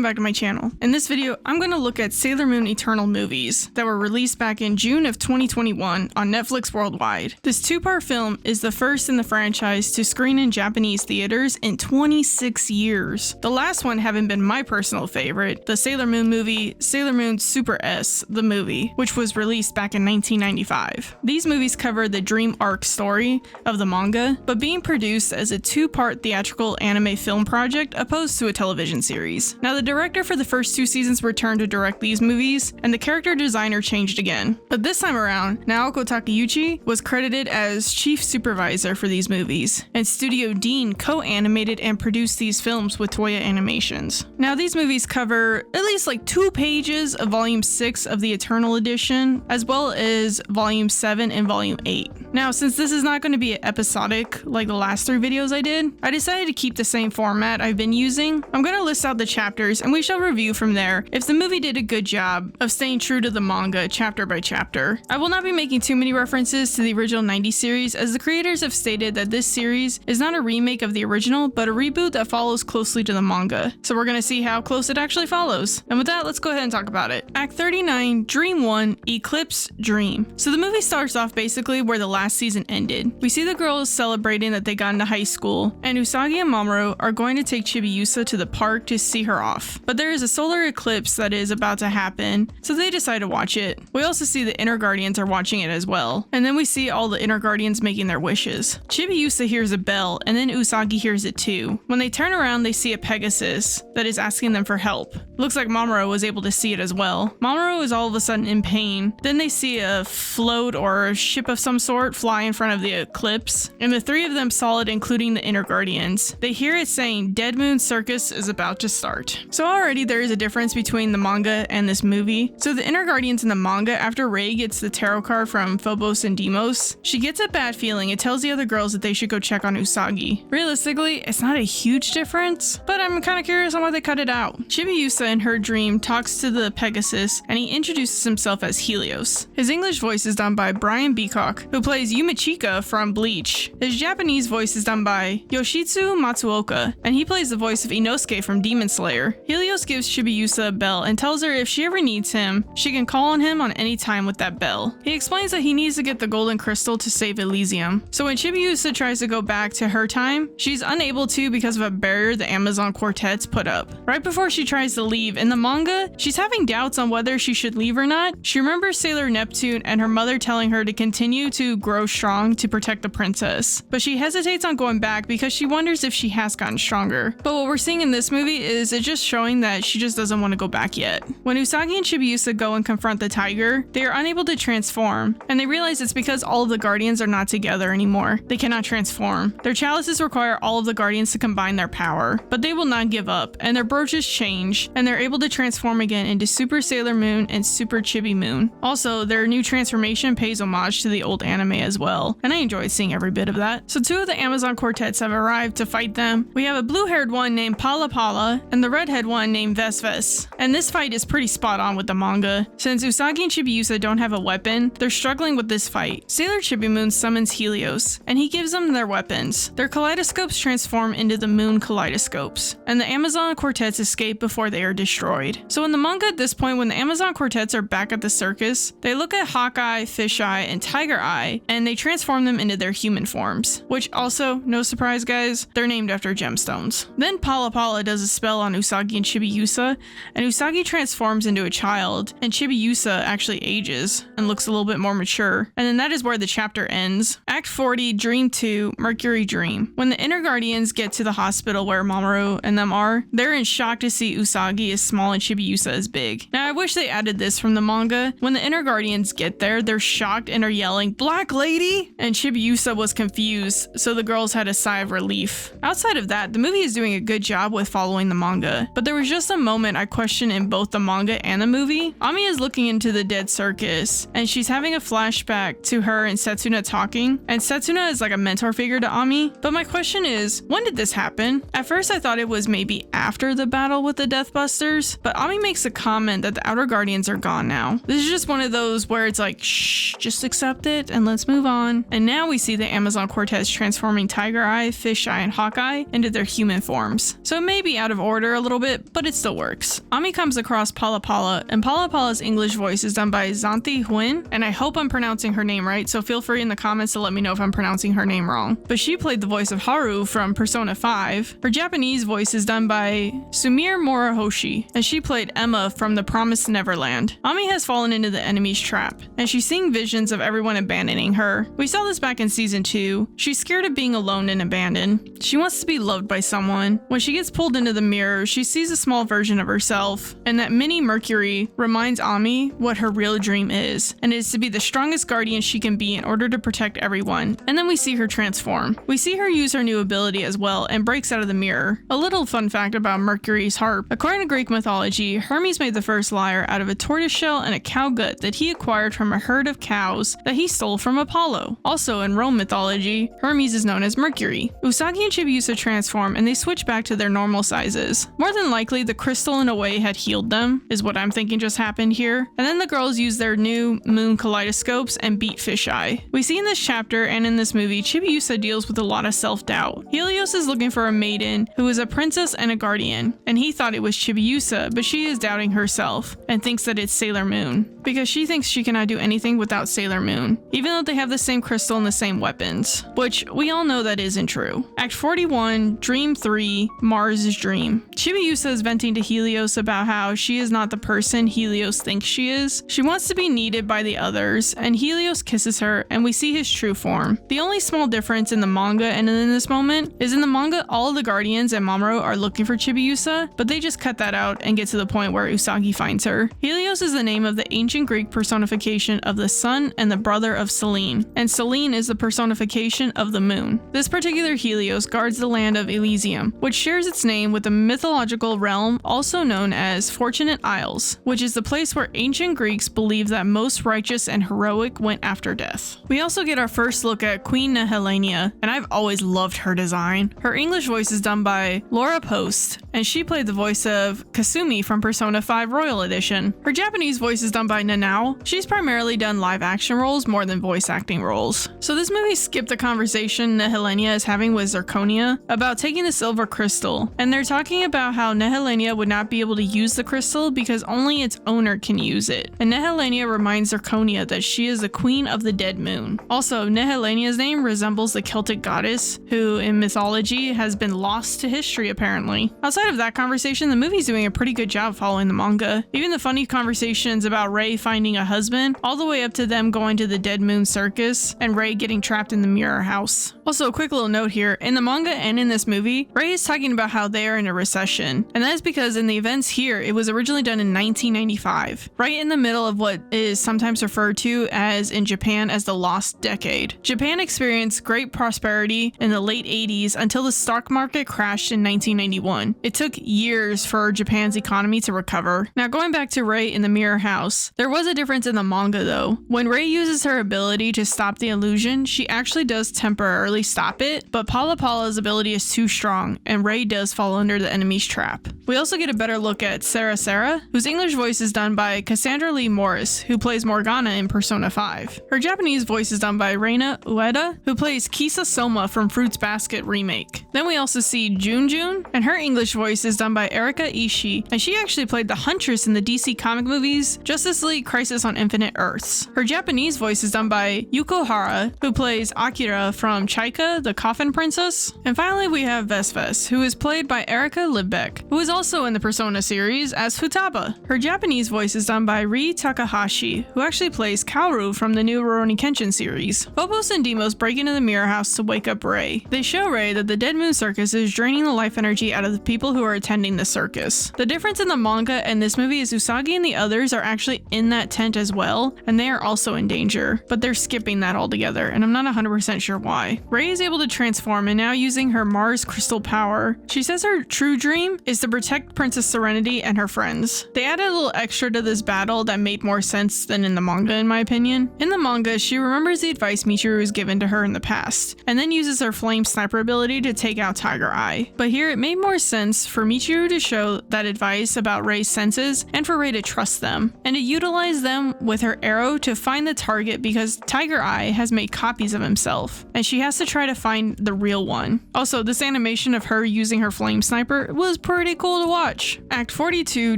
welcome back to my channel. In this video, I'm going to look at Sailor Moon Eternal movies that were released back in June of 2021 on Netflix worldwide. This two-part film is the first in the franchise to screen in Japanese theaters in 26 years. The last one having been my personal favorite, the Sailor Moon movie, Sailor Moon Super S, the movie, which was released back in 1995. These movies cover the dream arc story of the manga, but being produced as a two-part theatrical anime film project opposed to a television series. Now, the director for the first two seasons returned to direct these movies, and the character designer changed again. But this time around, Naoko Takeuchi was credited as chief supervisor for these movies, and Studio Dean co-animated and produced these films with Toei Animations. Now, these movies cover at least like 2 pages of Volume 6 of the Eternal Edition, as well as Volume 7 and Volume 8. Now, since this is not going to be episodic like the last 3 videos I did, I decided to keep the same format I've been using. I'm going to list out the chapters and we shall review from there if the movie did a good job of staying true to the manga chapter by chapter. I will not be making too many references to the original 90s series, as the creators have stated that this series is not a remake of the original, but a reboot that follows closely to the manga. So we're going to see how close it actually follows. And with that, let's go ahead and talk about it. Act 39, Dream 1, Eclipse, Dream. So the movie starts off basically where the last season ended. We see the girls celebrating that they got into high school, and Usagi and Mamoru are going to take Chibiusa to the park to see her off. But there is a solar eclipse that is about to happen, so they decide to watch it. We also see the Inner Guardians are watching it as well, and then we see all the Inner Guardians making their wishes. Chibiusa hears a bell, and then Usagi hears it too. When they turn around, they see a Pegasus that is asking them for help. Looks like Mamoru was able to see it as well. Mamoru is all of a sudden in pain. Then they see a float or a ship of some sort fly in front of the eclipse, and the 3 of them saw it, including the Inner Guardians. They hear it saying Dead Moon Circus is about to start. So already there is a difference between the manga and this movie. So the Inner Guardians in the manga, after Rei gets the tarot card from Phobos and Deimos, she gets a bad feeling. It tells the other girls that they should go check on Usagi. Realistically, it's not a huge difference, but I'm kind of curious on why they cut it out. Chibiusa in her dream talks to the Pegasus, and he introduces himself as Helios. His English voice is done by Brian Beacock, who plays Yumichika from Bleach. His Japanese voice is done by Yoshitsu Matsuoka, and he plays the voice of Inosuke from Demon Slayer. Helios gives Chibiusa a bell and tells her if she ever needs him, she can call on him on any time with that bell. He explains that he needs to get the golden crystal to save Elysium. So when Chibiusa tries to go back to her time, she's unable to because of a barrier the Amazon Quartet's put up. Right before she tries to leave, in the manga, she's having doubts on whether she should leave or not. She remembers Sailor Neptune and her mother telling her to continue to grow strong to protect the princess, but she hesitates on going back because she wonders if she has gotten stronger. But what we're seeing in this movie is it just showing that she just doesn't want to go back yet. When Usagi and Chibiusa go and confront the tiger, they are unable to transform, and they realize it's because all of the guardians are not together anymore. They cannot transform. Their chalices require all of the guardians to combine their power, but they will not give up, and their brooches change, and they're able to transform again into Super Sailor Moon and Super Chibi Moon. Also, their new transformation pays homage to the old anime as well, and I enjoyed seeing every bit of that. So 2 of the Amazon Quartets have arrived to fight them. We have a blue-haired one named Pala Pala, and the red-haired one named Vesves. And this fight is pretty spot on with the manga. Since Usagi and Chibiusa don't have a weapon, they're struggling with this fight. Sailor Chibi Moon summons Helios, and he gives them their weapons. Their kaleidoscopes transform into the moon kaleidoscopes, and the Amazon Quartets escape before they are destroyed. So in the manga at this point, when the Amazon Quartets are back at the circus, they look at Hawkeye, Fisheye, and Tiger Eye, and they transform them into their human forms, which also, no surprise guys, they're named after gemstones. Then Pala Pala does a spell on Usagi and Chibiusa, and Usagi transforms into a child, and Chibiusa actually ages and looks a little bit more mature. And then that is where the chapter ends. Act 40, Dream 2, Mercury Dream. When the Inner Guardians get to the hospital where Mamoru and them are, they're in shock to see Usagi is small and Chibiusa is big. Now I wish they added this from the manga. When the Inner Guardians get there, they're shocked and are yelling, "Black Lady!" And Chibiusa was confused, so the girls had a sigh of relief. Outside of that, the movie is doing a good job with following the manga, but there was just a moment I questioned in both the manga and the movie. Ami is looking into the dead circus, and she's having a flashback to her and Setsuna talking, and Setsuna is like a mentor figure to Ami. But my question is, when did this happen? At first I thought it was maybe after the battle with the Death Bus Ghostbusters, but Ami makes a comment that the Outer Guardians are gone now. This is just one of those where it's like, shh, just accept it and let's move on. And now we see the Amazon Quartet transforming Tiger Eye, Fish Eye, and Hawkeye into their human forms. So it may be out of order a little bit, but it still works. Ami comes across Pala Pala, and Pala Pala's English voice is done by Zanthi Huyn, and I hope I'm pronouncing her name right, so feel free in the comments to let me know if I'm pronouncing her name wrong. But she played the voice of Haru from Persona 5. Her Japanese voice is done by Sumire Morihoshi, and she played Emma from The Promised Neverland. Ami has fallen into the enemy's trap, and she's seeing visions of everyone abandoning her. We saw this back in season 2. She's scared of being alone and abandoned. She wants to be loved by someone. When she gets pulled into the mirror, she sees a small version of herself, and that mini Mercury reminds Ami what her real dream is, and it is to be the strongest guardian she can be in order to protect everyone. And then we see her transform. We see her use her new ability as well and breaks out of the mirror. A little fun fact about Mercury's harp. According to Greek mythology, Hermes made the first lyre out of a tortoise shell and a cow gut that he acquired from a herd of cows that he stole from Apollo. Also in Rome mythology, Hermes is known as Mercury. Usagi and Chibiusa transform and they switch back to their normal sizes. More than likely, the crystal in a way had healed them, is what I'm thinking just happened here. And then the girls use their new moon kaleidoscopes and beat Fish Eye. We see in this chapter and in this movie, Chibiusa deals with a lot of self-doubt. Helios is looking for a maiden who is a princess and a guardian, and he thought it was Chibiusa, but she is doubting herself and thinks that it's Sailor Moon, because she thinks she cannot do anything without Sailor Moon, even though they have the same crystal and the same weapons, which we all know that isn't true. Act 41, Dream 3, Mars' Dream. Chibiusa is venting to Helios about how she is not the person Helios thinks she is. She wants to be needed by the others, and Helios kisses her, and we see his true form. The only small difference in the manga and in this moment is in the manga, all of the Guardians and Mamoru are looking for Chibiusa, but they just cut that out and get to the point where Usagi finds her. Helios is the name of the ancient Greek personification of the sun and the brother of Selene, and Selene is the personification of the moon. This particular Helios guards the land of Elysium, which shares its name with the mythological realm also known as Fortunate Isles, which is the place where ancient Greeks believed that most righteous and heroic went after death. We also get our first look at Queen Nehelenia, and I've always loved her design. Her English voice is done by Laura Post, and she played the voice of Kasumi from Persona 5 Royal Edition. Her Japanese voice is done by Nanao. She's primarily done live action roles more than voice acting roles. So this movie skipped the conversation Nehelenia is having with Zirconia about taking the silver crystal, and they're talking about how Nehelenia would not be able to use the crystal because only its owner can use it. And Nehelenia reminds Zirconia that she is the queen of the dead moon. Also, Nehelenia's name resembles the Celtic goddess, who in mythology has been lost to history apparently. Outside of that conversation, the movie's doing a pretty good job following the manga. Even the funny conversations about Rei finding a husband, all the way up to them going to the Dead Moon Circus and Rei getting trapped in the mirror house. Also, a quick little note here, in the manga and in this movie, Rei is talking about how they are in a recession, and that is because in the events here, it was originally done in 1995, right in the middle of what is sometimes referred to as in Japan as the lost decade. Japan experienced great prosperity in the late 80s until the stock market crashed in 1991. It took years for Japan's economy to recover. Now going back to Rei in the mirror house, there was a difference in the manga though. When Rei uses her ability to stop the illusion, she actually does temporarily stop it, but Pala Pala's ability is too strong, and Rei does fall under the enemy's trap. We also get a better look at Sarah, whose English voice is done by Cassandra Lee Morris, who plays Morgana in Persona 5. Her Japanese voice is done by Reina Ueda, who plays Kisa Soma from Fruits Basket Remake. Then we also see Junjun, and her English voice is done by Erika Ishii, and she actually played the Huntress in the DC comic movies Justice League Crisis on Infinite Earths. Her Japanese voice is done by Yuko Hara, who plays Akira from Chaika, the Coffin Princess. And finally we have Vesves, who is played by Erika Libbeck, who is also in the Persona series as Futaba. Her Japanese voice is done by Rii Takahashi, who actually plays Kaoru from the new Rurouni Kenshin series. Phobos and Deimos break into the mirror house to wake up Rei. They show Rei that the Dead Moon Circus is draining the life energy out of the people who are attending the circus. The difference in the manga and this movie is Usagi and the others are actually in in that tent as well, and they are also in danger, but they're skipping that altogether, and I'm not 100% sure why. Rei is able to transform, and now using her Mars crystal power, she says her true dream is to protect Princess Serenity and her friends. They added a little extra to this battle that made more sense than in the manga, in my opinion. In the manga, she remembers the advice Michiru has given to her in the past, and then uses her flame sniper ability to take out Tiger Eye. But here it made more sense for Michiru to show that advice about Rei's senses and for Rei to trust them, and to utilize them with her arrow to find the target because Tiger Eye has made copies of himself, and she has to try to find the real one. Also, this animation of her using her flame sniper was pretty cool to watch. Act 42,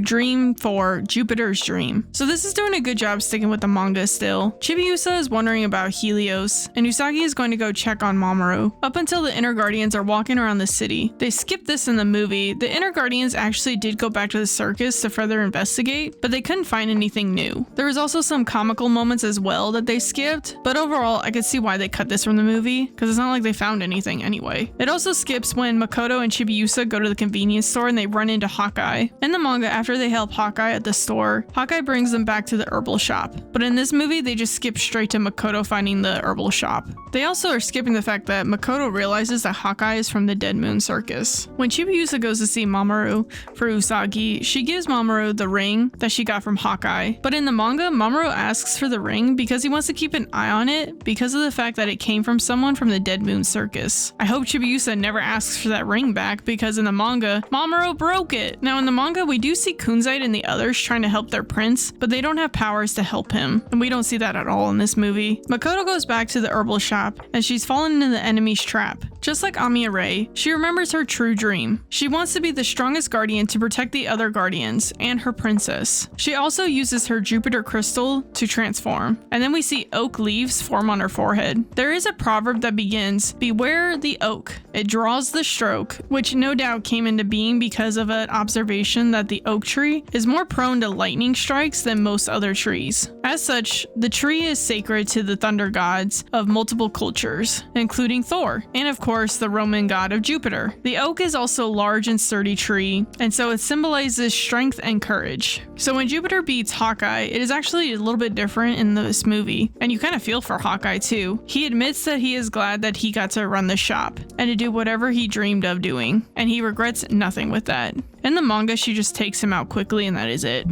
Dream 4, Jupiter's Dream. So this is doing a good job sticking with the manga still. Chibiusa is wondering about Helios, and Usagi is going to go check on Mamoru. Up until the Inner Guardians are walking around the city. They skipped this in the movie. The Inner Guardians actually did go back to the circus to further investigate, but they couldn't find anything new. There was also some comical moments as well that they skipped, but overall I could see why they cut this from the movie, because it's not like they found anything anyway. It also skips when Makoto and Chibiusa go to the convenience store and they run into Hawkeye. In the manga, after they help Hawkeye at the store, Hawkeye brings them back to the herbal shop. But in this movie, they just skip straight to Makoto finding the herbal shop. They also are skipping the fact that Makoto realizes that Hawkeye is from the Dead Moon Circus. When Chibiusa goes to see Mamoru for Usagi, she gives Mamoru the ring that she got from Hawkeye. But in the manga, Mamoru asks for the ring because he wants to keep an eye on it because of the fact that it came from someone from the Dead Moon Circus. I hope Chibiusa never asks for that ring back because in the manga, Mamoru broke it. Now in the manga, we do see Kunzite and the others trying to help their prince, but they don't have powers to help him, and we don't see that at all in this movie. Makoto goes back to the herbal shop, and she's fallen into the enemy's trap. Just like Amiya Rei, she remembers her true dream. She wants to be the strongest guardian to protect the other guardians and her princess. She also uses her Jupiter crystal to transform, and then we see oak leaves form on her forehead. There is a proverb that begins, "Beware the oak, it draws the stroke," which no doubt came into being because of an observation that the oak tree is more prone to lightning strikes than most other trees. As such, the tree is sacred to the thunder gods of multiple cultures, including Thor, and of course the Roman god of Jupiter. The oak is also a large and sturdy tree, and so it symbolizes strength and courage. So when Jupiter beats Hawkeye, it is actually a little bit different in this movie, and you kind of feel for Hawkeye too. He admits that he is glad that he got to run the shop, and to do whatever he dreamed of doing, and he regrets nothing with that. In the manga, she just takes him out quickly and that is it.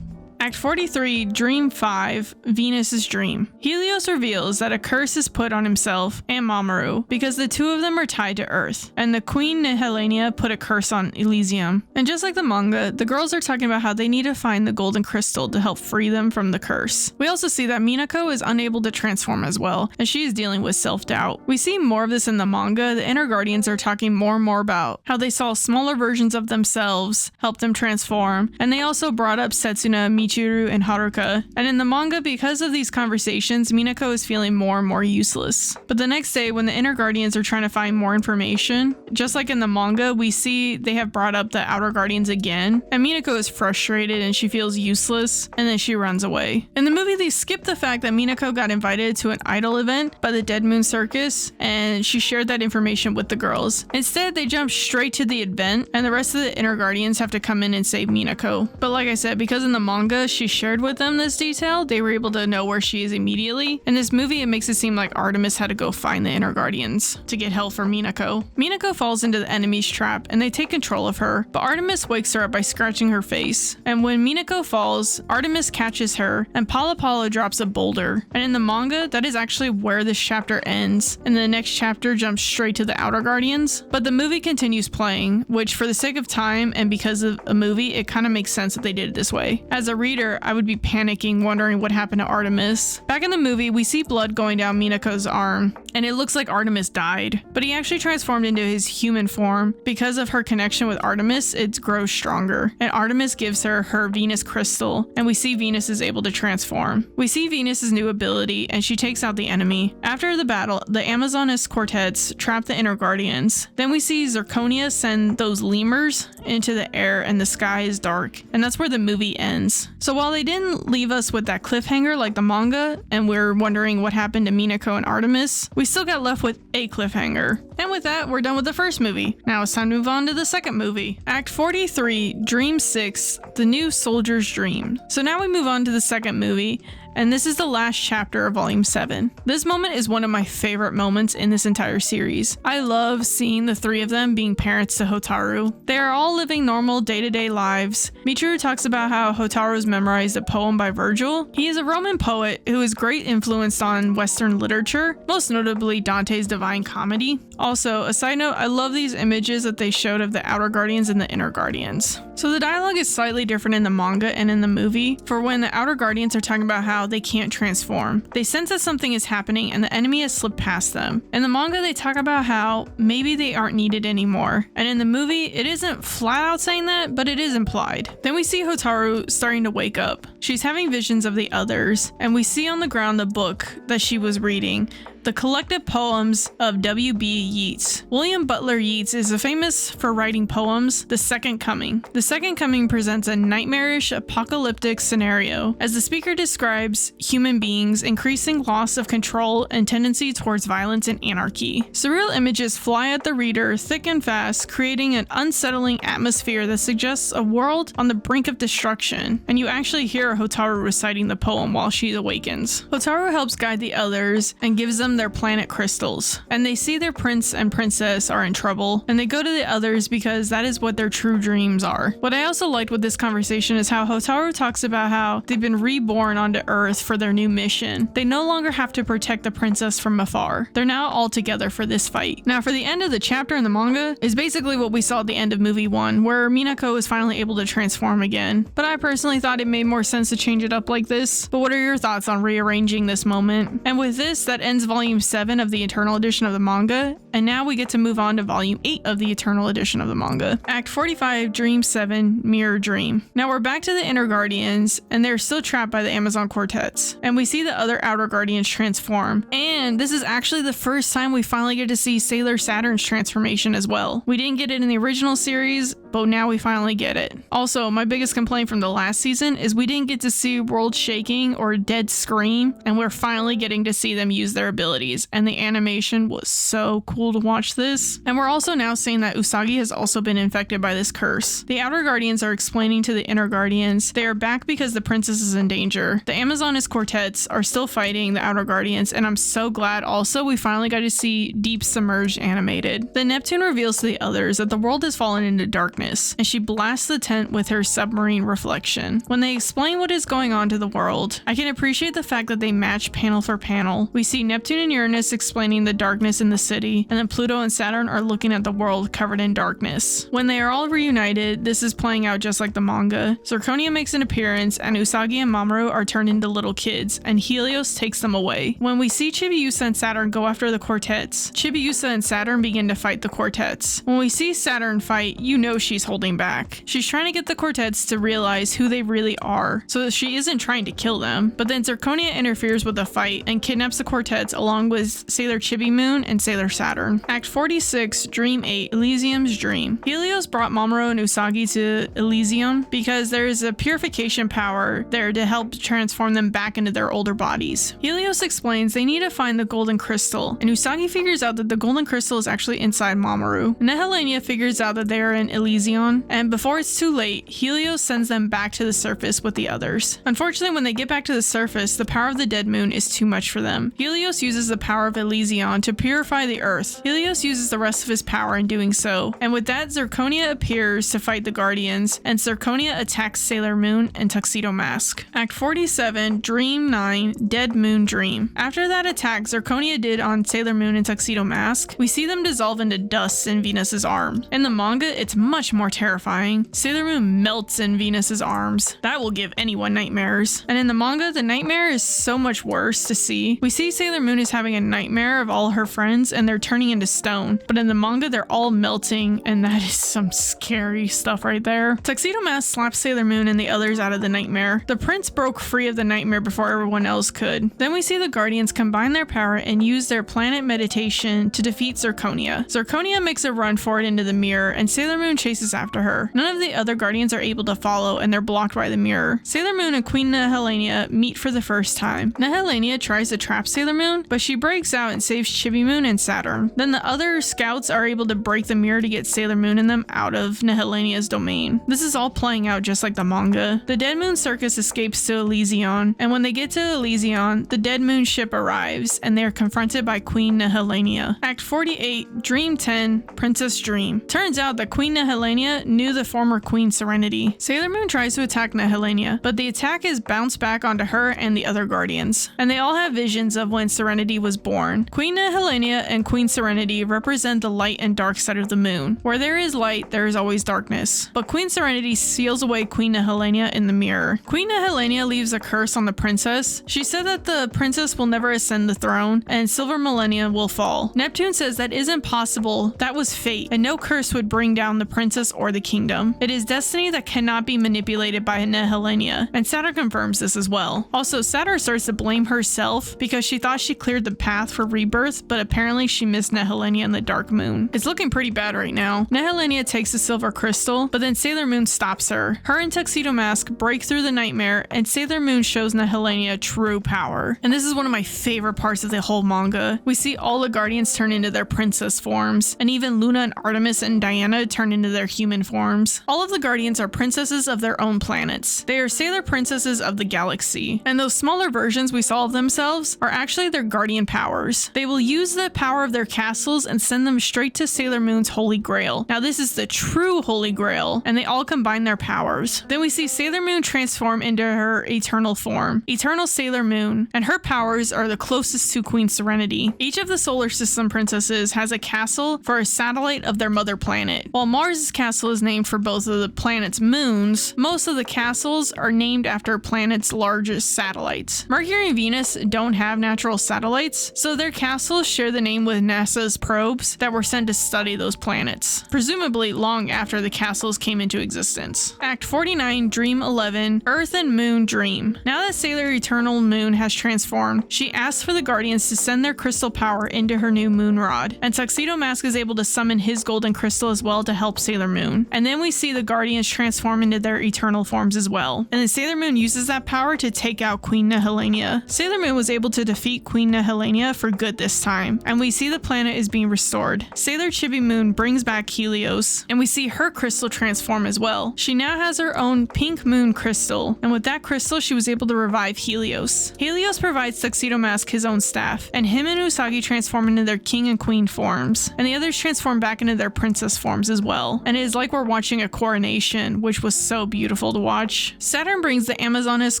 Act 43, Dream 5, Venus's Dream. Helios reveals that a curse is put on himself and Mamoru because the two of them are tied to Earth, and the Queen Helenia put a curse on Elysium. And just like the manga, the girls are talking about how they need to find the golden crystal to help free them from the curse. We also see that Minako is unable to transform as well, and she is dealing with self-doubt. We see more of this in the manga. The Inner Guardians are talking more and more about how they saw smaller versions of themselves help them transform, and they also brought up Setsuna, Michiru, and Haruka. And in the manga, because of these conversations, Minako is feeling more and more useless. But the next day, when the Inner Guardians are trying to find more information, just like in the manga, we see they have brought up the Outer Guardians again, and Minako is frustrated and she feels useless, and then she runs away. In the movie, they skip the fact that Minako got invited to an idol event by the Dead Moon Circus, and she shared that information with the girls. Instead, they jump straight to the event, and the rest of the Inner Guardians have to come in and save Minako. But like I said, because in the manga, she shared with them this detail, they were able to know where she is immediately. In this movie, it makes it seem like Artemis had to go find the Inner Guardians to get help for Minako. Minako falls into the enemy's trap and they take control of her, but Artemis wakes her up by scratching her face. And when Minako falls, Artemis catches her and Palo drops a boulder. And in the manga, that is actually where this chapter ends, and the next chapter jumps straight to the Outer Guardians. But the movie continues playing, which for the sake of time and because of a movie, it kind of makes sense that they did it this way. As a reader, I would be panicking, wondering what happened to Artemis. Back in the movie, we see blood going down Minako's arm, and it looks like Artemis died, but he actually transformed into his human form. Because of her connection with Artemis, it grows stronger, and Artemis gives her her Venus crystal, and we see Venus is able to transform. We see Venus's new ability, and she takes out the enemy. After the battle, the Amazoness quartets trap the Inner Guardians. Then we see Zirconia send those lemurs into the air, and the sky is dark, and that's where the movie ends. So while they didn't leave us with that cliffhanger like the manga, and we're wondering what happened to Minako and Artemis, we still got left with a cliffhanger. And with that, we're done with the first movie. Now it's time to move on to the second movie. Act 43, Dream 6, The New Soldier's Dream. So now we move on to the second movie, and this is the last chapter of Volume 7. This moment is one of my favorite moments in this entire series. I love seeing the three of them being parents to Hotaru. They are all living normal day-to-day lives. Michiru talks about how Hotaru's memorized a poem by Virgil. He is a Roman poet who is great influenced on Western literature, most notably Dante's Divine Comedy. Also, a side note, I love these images that they showed of the Outer Guardians and the Inner Guardians. So the dialogue is slightly different in the manga and in the movie, for when the Outer Guardians are talking about how they can't transform. They sense that something is happening and the enemy has slipped past them. In the manga, they talk about how maybe they aren't needed anymore. And in the movie, it isn't flat out saying that, but it is implied. Then we see Hotaru starting to wake up. She's having visions of the others, and we see on the ground the book that she was reading, the collected poems of W.B. Yeats. William Butler Yeats is famous for writing poems, The Second Coming. The Second Coming presents a nightmarish apocalyptic scenario as the speaker describes human beings' increasing loss of control and tendency towards violence and anarchy. Surreal images fly at the reader thick and fast, creating an unsettling atmosphere that suggests a world on the brink of destruction, and you actually hear Hotaru reciting the poem while she awakens. Hotaru helps guide the others and gives them their planet crystals, and they see their prince and princess are in trouble, and they go to the others because that is what their true dreams are. What I also liked with this conversation is how Hotaru talks about how they've been reborn onto Earth for their new mission. They no longer have to protect the princess from afar. They're now all together for this fight. Now for the end of the chapter in the manga is basically what we saw at the end of movie 1, where Minako is finally able to transform again, but I personally thought it made more sense to change it up like this. But what are your thoughts on rearranging this moment? And with this, that ends Volume 7 of the Eternal Edition of the manga, and now we get to move on to Volume 8 of the Eternal Edition of the manga. Act 45, Dream 7, Mirror Dream. Now we're back to the Inner Guardians, and they're still trapped by the Amazon Quartets, and we see the other Outer Guardians transform, and this is actually the first time we finally get to see Sailor Saturn's transformation as well. We didn't get it in the original series, but now we finally get it. Also, my biggest complaint from the last season is we didn't get to see World Shaking or Dead Scream, and we're finally getting to see them use their abilities, and the animation was so cool to watch this. And we're also now seeing that Usagi has also been infected by this curse. The Outer Guardians are explaining to the Inner Guardians they are back because the princess is in danger. The Amazoness quartets are still fighting the Outer Guardians, and I'm so glad also we finally got to see Deep Submerged animated. Then Neptune reveals to the others that the world has fallen into darkness, and she blasts the tent with her submarine reflection. When they explain what is going on to the world, I can appreciate the fact that they match panel for panel. We see Neptune and Uranus explaining the darkness in the city, and then Pluto and Saturn are looking at the world covered in darkness. When they are all reunited, this is playing out just like the manga. Zirconia makes an appearance, and Usagi and Mamoru are turned into little kids, and Helios takes them away. When we see Chibiusa and Saturn go after the quartets, Chibiusa and Saturn begin to fight the quartets. When we see Saturn fight, you know she's holding back. She's trying to get the quartets to realize who they really are, so that she isn't trying to kill them. But then Zirconia interferes with the fight and kidnaps the quartets along with Sailor Chibi Moon and Sailor Saturn. Act 46, Dream 8, Elysium's Dream. Helios brought Mamoru and Usagi to Elysium because there is a purification power there to help transform them back into their older bodies. Helios explains they need to find the golden crystal, and Usagi figures out that the golden crystal is actually inside Mamoru. Nehelenia figures out that they are in Elysium, and before it's too late, Helios sends them back to the surface with the others. Unfortunately, when they get back to the surface, the power of the dead moon is too much for them. Helios uses the power of Elysium to purify the earth. Helios uses the rest of his power in doing so, and with that, Zirconia appears to fight the Guardians, and Zirconia attacks Sailor Moon and Tuxedo Mask. Act 47, Dream 9, Dead Moon Dream. After that attack Zirconia did on Sailor Moon and Tuxedo Mask, we see them dissolve into dust in Venus's arm. In the manga, it's much more terrifying. Sailor Moon melts in Venus's arms. That will give anyone nightmares. And in the manga, the nightmare is so much worse to see. We see Sailor Moon is having a nightmare of all her friends and they're turning into stone. But in the manga, they're all melting, and that is some scary stuff right there. Tuxedo Mask slaps Sailor Moon and the others out of the nightmare. The prince broke free of the nightmare before everyone else could. Then we see the Guardians combine their power and use their planet meditation to defeat Zirconia. Zirconia makes a run for it into the mirror, and Sailor Moon chases chases after her. None of the other guardians are able to follow, and they're blocked by the mirror. Sailor Moon and Queen Nehelenia meet for the first time. Nehelenia tries to trap Sailor Moon, but she breaks out and saves Chibi Moon and Saturn. Then the other scouts are able to break the mirror to get Sailor Moon and them out of Nehelenia's domain. This is all playing out just like the manga. The Dead Moon Circus escapes to Elysium, and when they get to Elysium, the Dead Moon ship arrives, and they are confronted by Queen Nehelenia. Act 48, Dream 10, Princess Dream. Turns out that Queen Nehelenia knew the former Queen Serenity. Sailor Moon tries to attack Nehelenia, but the attack is bounced back onto her and the other guardians, and they all have visions of when Serenity was born. Queen Nehelenia and Queen Serenity represent the light and dark side of the moon. Where there is light, there is always darkness. But Queen Serenity seals away Queen Nehelenia in the mirror. Queen Nehelenia leaves a curse on the princess. She said that the princess will never ascend the throne, and Silver Millennium will fall. Neptune says that isn't possible, that was fate, and no curse would bring down the princess or the kingdom. It is destiny that cannot be manipulated by Nehelenia, and Saturn confirms this as well. Also, Saturn starts to blame herself because she thought she cleared the path for rebirth, but apparently she missed Nehelenia in the Dark Moon. It's looking pretty bad right now. Nehelenia takes the silver crystal, but then Sailor Moon stops her. Her and Tuxedo Mask break through the nightmare, and Sailor Moon shows Nehelenia true power. And this is one of my favorite parts of the whole manga. We see all the guardians turn into their princess forms, and even Luna and Artemis and Diana turn into their human forms. All of the guardians are princesses of their own planets. They are sailor princesses of the galaxy, and those smaller versions we saw of themselves are actually their guardian powers. They will use the power of their castles and send them straight to Sailor Moon's Holy Grail. Now this is the true Holy Grail, and they all combine their powers. Then we see Sailor Moon transform into her eternal form, Eternal Sailor Moon, and her powers are the closest to Queen Serenity. Each of the solar system princesses has a castle for a satellite of their mother planet. While Mars' castle is named for both of the planet's moons, most of the castles are named after planet's largest satellites. Mercury and Venus don't have natural satellites, so their castles share the name with NASA's probes that were sent to study those planets, presumably long after the castles came into existence. Act 49, Dream 11, Earth and Moon Dream. Now that Sailor Eternal Moon has transformed, she asks for the Guardians to send their crystal power into her new moon rod, and Tuxedo Mask is able to summon his golden crystal as well to help Sailor Moon. And then we see the Guardians transform into their eternal forms as well. And then Sailor Moon uses that power to take out Queen Nehelenia. Sailor Moon was able to defeat Queen Nehelenia for good this time, and we see the planet is being restored. Sailor Chibi Moon brings back Helios, and we see her crystal transform as well. She now has her own pink moon crystal, and with that crystal she was able to revive Helios. Helios provides Tuxedo Mask his own staff, and him and Usagi transform into their king and queen forms, and the others transform back into their princess forms as well. And it is like we're watching a coronation, which was so beautiful to watch. Saturn brings the Amazoness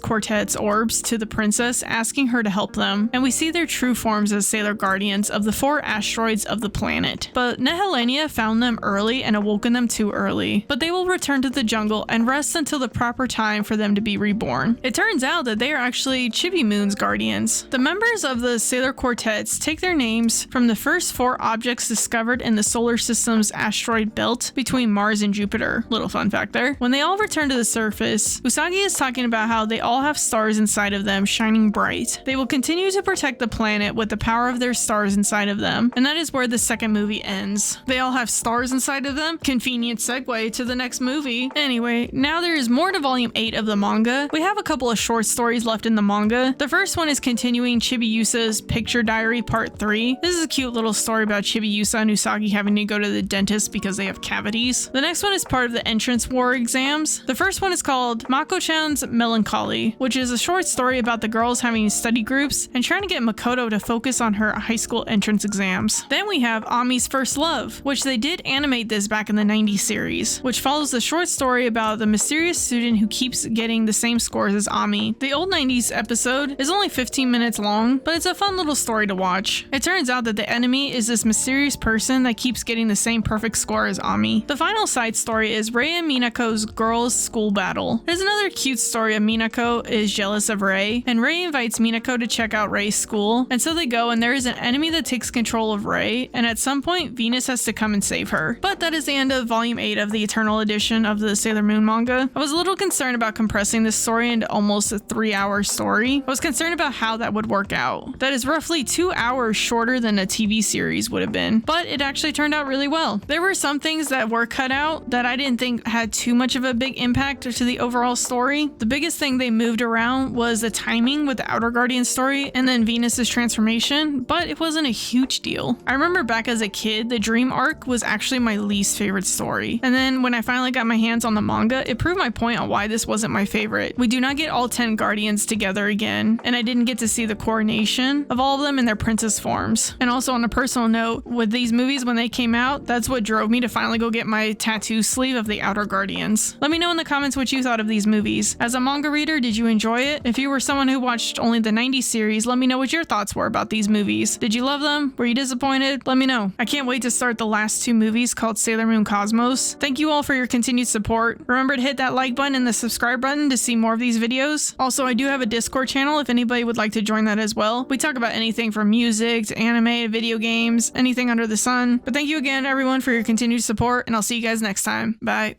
Quartet's orbs to the princess, asking her to help them, and we see their true forms as Sailor Guardians of the 4 asteroids of the planet. But Nehelenia found them early and awoken them too early, but they will return to the jungle and rest until the proper time for them to be reborn. It turns out that they are actually Chibi Moon's guardians. The members of the Sailor Quartets take their names from the first 4 objects discovered in the solar system's asteroid belt between Mars and Jupiter. Little fun fact there. When they all return to the surface, Usagi is talking about how they all have stars inside of them shining bright. They will continue to protect the planet with the power of their stars inside of them, and that is where the second movie ends. They all have stars inside of them? Convenient segue to the next movie. Anyway, now there is more to volume 8 of the manga. We have a couple of short stories left in the manga. The first one is continuing Chibiusa's Picture Diary Part 3. This is a cute little story about Chibiusa and Usagi having to go to the dentist because they have cavities. The next one is part of the entrance war exams. The first one is called Makoto Melancholy, which is a short story about the girls having study groups and trying to get Makoto to focus on her high school entrance exams. Then we have Ami's First Love, which they did animate this back in the 90s series, which follows the short story about the mysterious student who keeps getting the same scores as Ami. The old 90s episode is only 15 minutes long, but it's a fun little story to watch. It turns out that the enemy is this mysterious person that keeps getting the same perfect score as Ami. The final side story is Rei and Minako's girls' school battle. There's another cute story of Minako is jealous of Rei, and Rei invites Minako to check out Rei's school, and so they go, and there is an enemy that takes control of Rei, and at some point Venus has to come and save her. But that is the end of volume 8 of the Eternal edition of the Sailor Moon manga. I was a little concerned about compressing this story into almost a 3-hour story. I was concerned about how that would work out. That is roughly 2 hours shorter than a TV series would have been, but it actually turned out really well. There were some things that were more cut out that I didn't think had too much of a big impact to the overall story. The biggest thing they moved around was the timing with the Outer Guardian story and then Venus's transformation, but it wasn't a huge deal. I remember back as a kid, the Dream arc was actually my least favorite story. And then when I finally got my hands on the manga, it proved my point on why this wasn't my favorite. We do not get all 10 Guardians together again, and I didn't get to see the coronation of all of them in their princess forms. And also on a personal note, with these movies when they came out, that's what drove me to finally go get my tattoo sleeve of the Outer Guardians. Let me know in the comments what you thought of these movies. As a manga reader, did you enjoy it? If you were someone who watched only the 90s series, let me know what your thoughts were about these movies. Did you love them? Were you disappointed? Let me know. I can't wait to start the last 2 movies called Sailor Moon Cosmos. Thank you all for your continued support. Remember to hit that like button and the subscribe button to see more of these videos. Also, I do have a Discord channel if anybody would like to join that as well. We talk about anything from music to anime, video games, anything under the sun. But thank you again everyone for your continued support, and I'll see you guys next time. Bye.